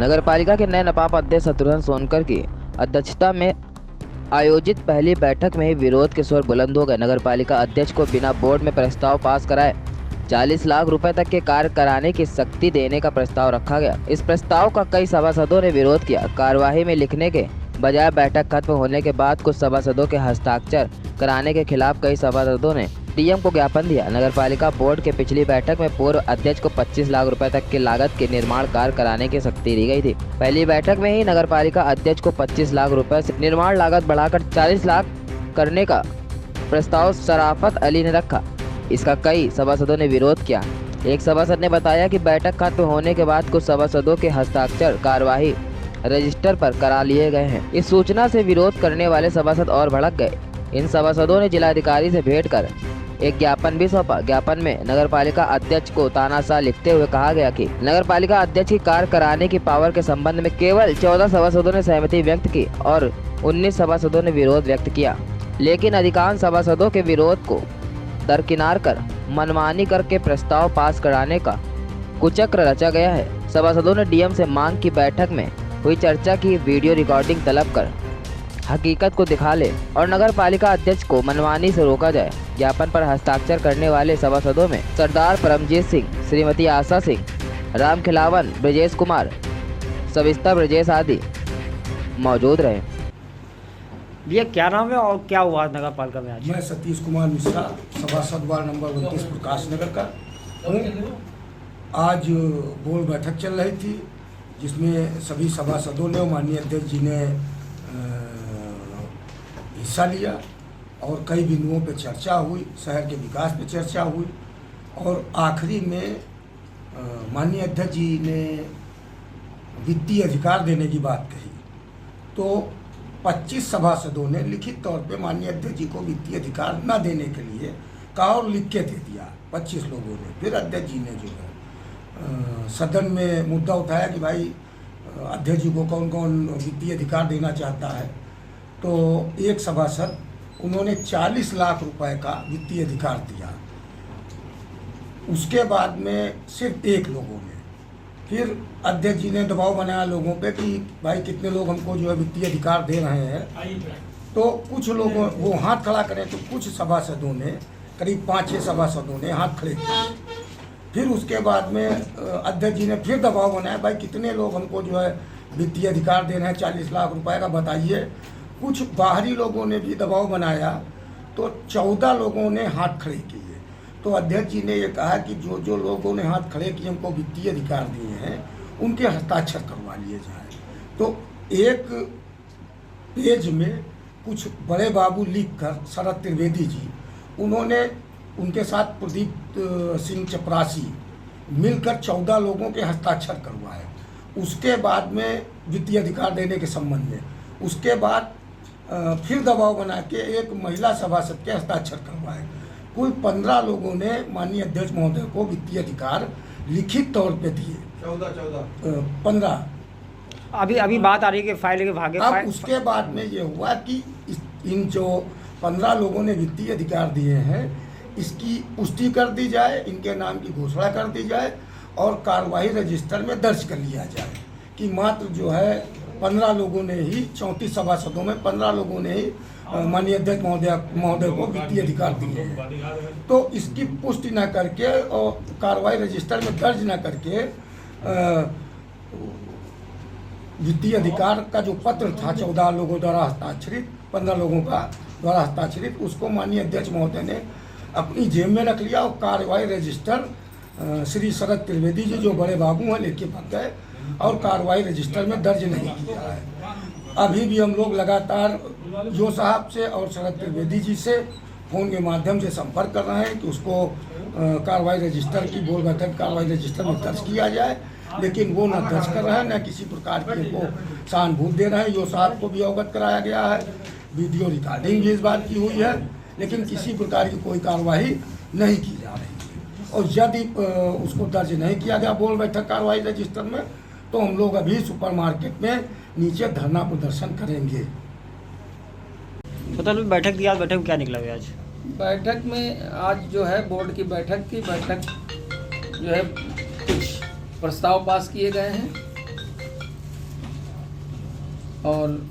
नगरपालिका के नए नपाप अध्यक्ष शत्रुघ्न सोनकर की अध्यक्षता में आयोजित पहली बैठक में ही विरोध के स्वर बुलंद हो गए। नगरपालिका अध्यक्ष को बिना बोर्ड में प्रस्ताव पास कराए 40 लाख रुपए तक के कार्य कराने की सख्ती देने का प्रस्ताव रखा गया। इस प्रस्ताव का कई सभासदों ने विरोध किया। कार्यवाही में लिखने के बजाय बैठक खत्म होने के बाद कुछ सभासदों के हस्ताक्षर कराने के खिलाफ कई सभासदों ने डीएम को ज्ञापन दिया। नगरपालिका बोर्ड के पिछली बैठक में पूर्व अध्यक्ष को 25 लाख रुपए तक की लागत के निर्माण कार्य कराने की सख्ती दी गई थी। पहली बैठक में ही नगरपालिका अध्यक्ष को 25 लाख रुपए से निर्माण लागत बढ़ाकर 40 लाख करने का प्रस्ताव शराफत अली ने रखा। इसका कई सभासदों ने विरोध किया। एक सभासद ने बताया कि बैठक खत्म होने के बाद कुछ सभासदों के हस्ताक्षर कार्यवाही रजिस्टर पर करा लिए गए हैं। इस सूचना से विरोध करने वाले सभासद और भड़क गए। इन सभासदों ने जिलाधिकारी से भेंट कर एक ज्ञापन भी सौंपा। ज्ञापन में नगरपालिका अध्यक्ष को तानाशाह लिखते हुए कहा गया कि नगरपालिका अध्यक्ष की कार्य कराने की पावर के संबंध में केवल 14 सभासदों ने सहमति व्यक्त की और 19 सभासदों ने विरोध व्यक्त किया, लेकिन अधिकांश सभासदों के विरोध को दरकिनार कर मनमानी करके प्रस्ताव पास कराने का कुचक्र रचा गया है। सभासदों ने डीएम से मांग की बैठक में हुई चर्चा की वीडियो रिकॉर्डिंग तलब कर हकीकत को दिखा ले और नगर पालिका अध्यक्ष को मनमानी से रोका जाए। ज्ञापन पर हस्ताक्षर करने वाले सभासदों में सरदार परमजीत सिंह, श्रीमती आशा सिंह, राम खिलावन, ब्रजेश कुमार, सविस्ता ब्रजेश आदि मौजूद रहे। भैया क्या नाम है और क्या हुआ नगर पालिका में आज? मैं सतीश कुमार मिश्रा, सभासद वार्ड नंबर 29 प्रकाश नगर का हूँ। आज बोर्ड बैठक चल रही थी जिसमें सभी सभासदों ने माननीय अध्यक्ष जी ने हिस्सा लिया और कई बिंदुओं पे चर्चा हुई, शहर के विकास पे चर्चा हुई और आखिरी में माननीय अध्यक्ष जी ने वित्तीय अधिकार देने की बात कही। तो 25 सभासदों ने लिखित तौर पे माननीय अध्यक्ष जी को वित्तीय अधिकार न देने के लिए कहा और लिख के दे दिया 25 लोगों ने। फिर अध्यक्ष जी ने जो है सदन में मुद्दा उठाया कि भाई अध्यक्ष जी को कौन कौन वित्तीय अधिकार देना चाहता है। तो एक सभासद उन्होंने 40 लाख रुपए का वित्तीय अधिकार दिया। उसके बाद में सिर्फ एक लोगों ने, फिर अध्यक्ष जी ने दबाव बनाया लोगों पे कि भाई कितने लोग हमको जो है वित्तीय अधिकार दे रहे हैं। तो कुछ लोगों वो हाथ खड़ा करें तो कुछ सभासदों ने, करीब 5-6 सभासदों ने हाथ खड़े किए। फिर उसके बाद में अध्यक्ष जी ने फिर दबाव बनाया, भाई कितने लोग हमको जो है वित्तीय अधिकार दे रहे हैं 40 लाख रुपए का बताइए। कुछ बाहरी लोगों ने भी दबाव बनाया तो 14 लोगों ने हाथ खड़े किए। तो अध्यक्ष जी ने ये कहा कि जो जो लोगों ने हाथ खड़े किए हमको वित्तीय अधिकार दिए हैं उनके हस्ताक्षर करवा लिए जाए। तो एक पेज में कुछ बड़े बाबू लिख कर शरद त्रिवेदी जी, उन्होंने उनके साथ प्रदीप सिंह चपरासी मिलकर 14 लोगों के हस्ताक्षर करवाए। उसके बाद में वित्तीय अधिकार देने के संबंध में, उसके बाद फिर दबाव बना के एक महिला सभासद के हस्ताक्षर करवाए। कुल 15 लोगों ने माननीय अध्यक्ष महोदय को वित्तीय अधिकार लिखित तौर पे दिए। 15 अभी बात आ रही है कि फाइल के भागे। अब उसके बाद में ये हुआ कि इन जो 15 लोगों ने वित्तीय अधिकार दिए हैं इसकी पुष्टि कर दी जाए, इनके नाम की घोषणा कर दी जाए और कार्रवाई रजिस्टर में दर्ज कर लिया जाए कि मात्र जो है 15 लोगों ने ही, 34 सभासदों में 15 लोगों ने ही माननीय अध्यक्ष महोदय को वित्तीय अधिकार दिए हैं। तो इसकी पुष्टि न करके और कार्रवाई रजिस्टर में दर्ज न करके वित्तीय अधिकार का जो पत्र था 14 लोगों द्वारा हस्ताक्षरित, 15 लोगों का द्वारा हस्ताक्षरित, उसको माननीय अध्यक्ष महोदय ने अपनी जेब में रख लिया और कार्रवाई रजिस्टर श्री शरद त्रिवेदी जी जो बड़े बाबू हैं लेके भाग गए और कार्रवाई रजिस्टर में दर्ज नहीं किया है। अभी भी हम लोग लगातार जो साहब से और शरद त्रिवेदी जी से फ़ोन के माध्यम से संपर्क कर रहे हैं कि उसको कार्रवाई रजिस्टर की बोर्ड बैठक कार्रवाई रजिस्टर में दर्ज किया जाए, लेकिन वो न दर्ज कर रहे हैं, न किसी प्रकार की को सहानुभूति दे रहे हैं। यो साहब को भी अवगत कराया गया है, वीडियो रिकॉर्डिंग भी इस बात की हुई है, लेकिन किसी प्रकार की कोई कार्रवाई नहीं की जा रही है। और यदि उसको दर्ज नहीं किया गया बोर्ड बैठक कार्रवाई रजिस्टर में तो हम लोग अभी सुपर मार्केट में नीचे धरना प्रदर्शन करेंगे। तो बैठक की आज बैठक में क्या निकला हुआ? आज बैठक में आज जो है बोर्ड की बैठक थी। बैठक जो है कुछ प्रस्ताव पास किए गए हैं और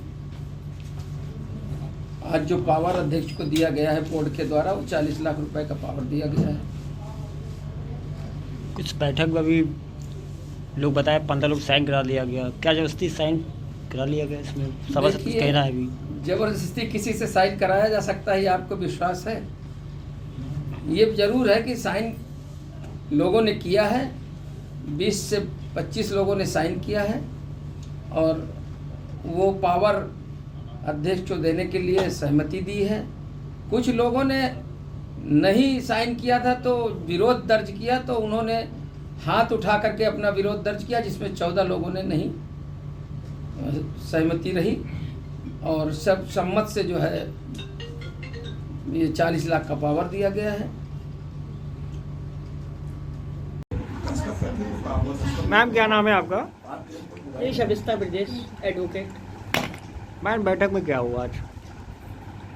आज जो पावर अध्यक्ष को दिया गया है बोर्ड के द्वारा वो 40 लाख रुपए का पावर दिया गया है। कुछ बैठक में भी लोग बताए 15 लोग साइन करा लिया गया, क्या जबरदस्ती साइन करा लिया गया? इसमें सभा से कुछ देखिए, कहना है अभी? जबरदस्ती किसी से साइन कराया जा सकता है, ये आपको विश्वास है? ये जरूर है कि साइन लोगों ने किया है, 20 से 25 लोगों ने साइन किया है और वो पावर अध्यक्ष को देने के लिए सहमति दी है। कुछ लोगों ने नहीं साइन किया था तो विरोध दर्ज किया, तो उन्होंने हाथ उठा करके अपना विरोध दर्ज किया, जिसमें 14 लोगों ने नहीं सहमति रही और सब सम्मत से जो है ये 40 लाख का पावर दिया गया है। मैम क्या नाम है आपका? ये शबिस्ता ब्रजेश एडवोकेट। मैम बैठक में क्या हुआ आज?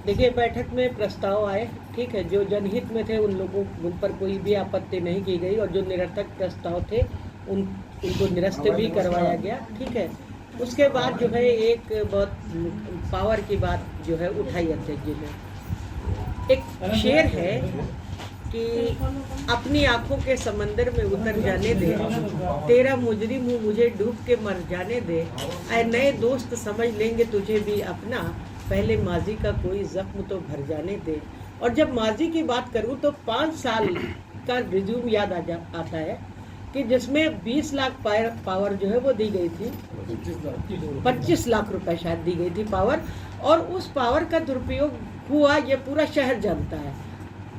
देखिए, बैठक में प्रस्ताव आए, ठीक है, जो जनहित में थे उन पर कोई भी आपत्ति नहीं की गई और जो निरर्थक प्रस्ताव थे उनको निरस्त भी करवाया गया, ठीक है। उसके बाद जो है एक बहुत पावर की बात जो है उठाई अध्यक्ष जी ने। एक शेर है कि अपनी आंखों के समंदर में उतर जाने दे, तेरा मुजरिम हूँ मुझे डूब के मर जाने दे, ऐ नए दोस्त समझ लेंगे तुझे भी अपना, पहले माजी का कोई जख्म तो भर जाने दे। और जब माजी की बात करूँ तो 5 साल का रिज्यूम याद आता है कि जिसमें 20 लाख पावर जो है वो दी गई थी, 25 लाख रुपए शायद दी गई थी पावर, और उस पावर का दुरुपयोग हुआ ये पूरा शहर जानता है।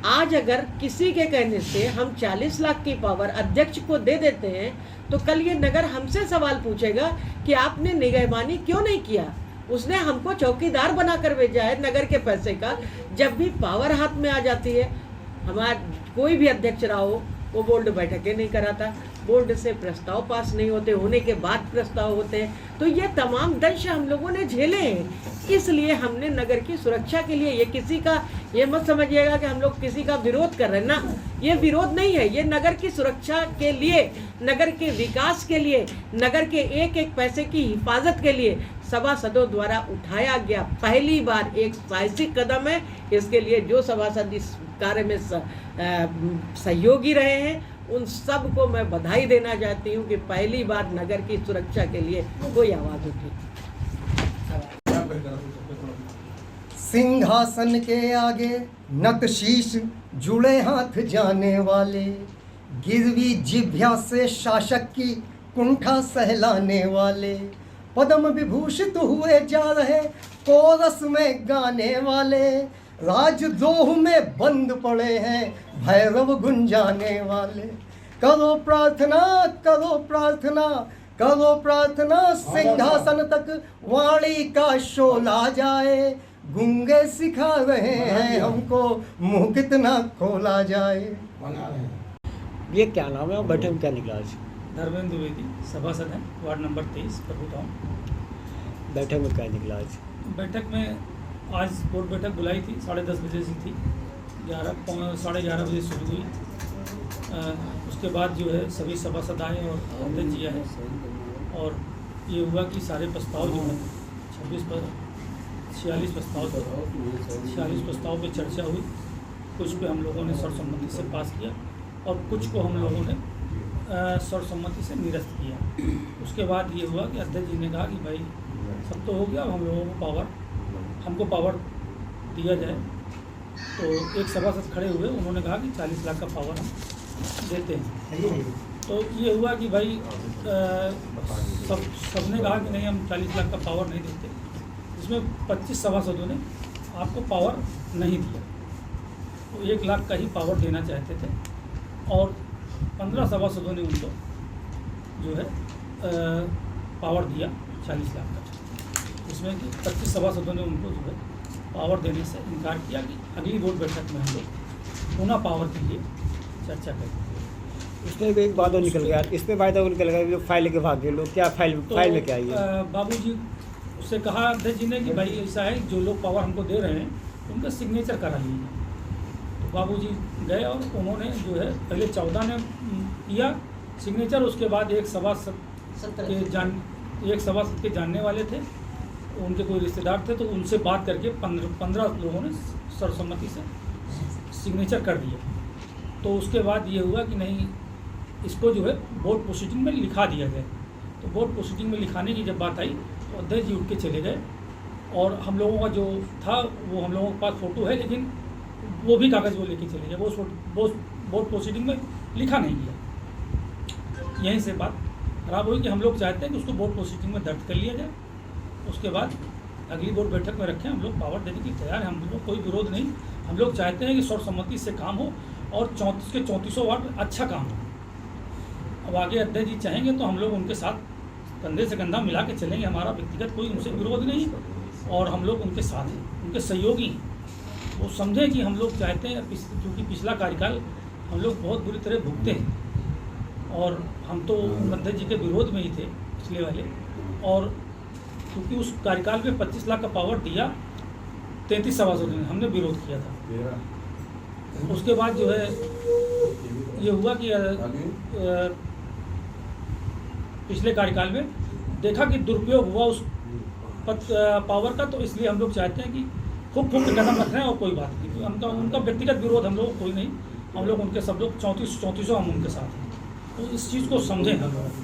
आज अगर किसी के कहने से हम 40 लाख की पावर अध्यक्ष को दे देते हैं तो कल ये नगर हमसे सवाल पूछेगा कि आपने निगहबानी क्यों नहीं किया। उसने हमको चौकीदार बनाकर भेजा है नगर के पैसे का। जब भी पावर हाथ में आ जाती है, हमारा कोई भी अध्यक्ष रहा हो वो बोर्ड बैठकें नहीं कराता, बोर्ड से प्रस्ताव पास नहीं होते, होने के बाद प्रस्ताव होते हैं। तो ये तमाम दंश हम लोगों ने झेले हैं। इसलिए हमने नगर की सुरक्षा के लिए, ये किसी का, ये मत समझिएगा कि हम लोग किसी का विरोध कर रहे हैं ना, ये विरोध नहीं है, ये नगर की सुरक्षा के लिए, नगर के विकास के लिए, नगर के एक एक पैसे की हिफाजत के लिए सभासदों द्वारा उठाया गया पहली बार एक साहसिक कदम है। इसके लिए जो सभासद इस कार्य में सहयोगी रहे हैं उन सब को मैं बधाई देना चाहती हूँ कि पहली बार नगर की सुरक्षा के लिए कोई आवाज़ उठी। सिंहासन के आगे नत शीश जुड़े हाथ जाने वाले, गिरवी जिभ्या से शासक की कुंठा सहलाने वाले, पद्म विभूषित हुए जा रहे कोरस में गाने वाले, राजद्रोह में बंद पड़े हैं भैरव गुंजाने वाले। करो प्रार्थना, करो प्रार्थना, करो प्रार्थना, सिंहासन तक वाणी का शोला जाए, गूंगे सिखा रहे हैं हमको मुंह कितना खोला जाए। ये क्या नाम है और बैठक में क्या निकला आज? धर्मेंद्र द्विवेदी सभासद हैं, वार्ड नंबर 23 प्रभु टाउन। बैठक में क्या निकला आज? बैठक में आज बोर्ड बैठक बुलाई थी, 10:30 बजे से थी, 11:30 बजे शुरू हुई। उसके बाद जो है सभी सभासद आए और अध्यक्ष जी आए और ये हुआ कि सारे प्रस्ताव जो है 46 प्रस्ताव थे, 46 प्रस्ताव पे चर्चा हुई। कुछ पे हम लोगों ने सर्वसम्मति से पास किया और कुछ को हम लोगों ने सर्वसम्मति से निरस्त किया। उसके बाद ये हुआ कि अध्यक्ष जी ने कहा कि भाई सब तो हो गया, अब हम लोगों को हमको पावर दिया जाए। तो एक सभासद खड़े हुए, उन्होंने कहा कि 40 लाख का पावर हम देते हैं। तो ये हुआ कि भाई सबने कहा कि नहीं, हम 40 लाख का पावर नहीं देते। इसमें 25 सभासदों ने आपको पावर नहीं दिया, तो 1 लाख का ही पावर देना चाहते थे और 15 सभासदों ने उनको जो है पावर दिया 40 लाख का। इसमें कि 25 सभासदों ने उनको जो है पावर देने से इनकार किया कि अगली बोर्ड बैठक में हम लोग पुनः पावर के लिए चर्चा करें। उसमें भी एक बात और निकल गया, इसमें वायदा निकल गया जो फाइल के भाग गए लोग, क्या फाइल में क्या है? बाबूजी उससे कहा अध्यक्ष जी ने कि भाई ऐसा है, जो लोग पावर हमको दे रहे हैं उनका सिग्नेचर करा लीजिए। तो बाबूजी गए और उन्होंने जो है पहले 14 ने किया सिग्नेचर, उसके बाद एक सभासद के जानने वाले थे उनके कोई रिश्तेदार थे, तो उनसे बात करके 15 लोगों ने सर्वसम्मति से सिग्नेचर कर दिया। तो उसके बाद ये हुआ कि नहीं, इसको जो है बोर्ड प्रोसीडिंग में लिखा दिया जाए। तो बोर्ड प्रोसीडिंग में लिखाने की जब बात आई तो अध्यक्ष जी उठ के चले गए, और हम लोगों का जो था वो हम लोगों के पास फ़ोटो है, लेकिन वो भी कागज़ वो लेके चले गए, वो बोर्ड प्रोसीडिंग में लिखा नहीं गया। यहीं से बात खराब हुई कि हम लोग चाहते हैं कि उसको बोर्ड प्रोसीडिंग में दर्ज कर लिया जाए, उसके बाद अगली बोर्ड बैठक में रखें। हम लोग पावर देने की तैयार हैं, हम लोग कोई विरोध नहीं। हम लोग चाहते हैं कि सर्वसम्मति से काम हो और 34 के 34 वार्ड में अच्छा काम हो। अब आगे अध्यक्ष जी चाहेंगे तो हम लोग उनके साथ कंधे से कंधा मिला के चलेंगे। हमारा व्यक्तिगत कोई उनसे विरोध नहीं, और हम लोग उनके साथ हैं, उनके सहयोगी हैं। वो समझें कि हम लोग चाहते हैं, क्योंकि पिछला कार्यकाल हम लोग बहुत बुरी तरह भुगते हैं, और हम तो अध्यक्ष जी के विरोध में ही थे पिछले वाले। और क्योंकि उस कार्यकाल में 25 लाख का पावर दिया, 33 सभासदों ने हमने विरोध किया था। उसके बाद जो है ये हुआ कि पिछले कार्यकाल में देखा कि दुरुपयोग हुआ उस पावर का, तो इसलिए हम लोग चाहते हैं कि खूब के कदम रख रहे हैं, और कोई बात नहीं। उनका व्यक्तिगत विरोध हम लोग कोई नहीं, हम लोग उनके सब लोग 34 हम उनके साथ हैं। तो इस चीज़ को समझें हम लोग।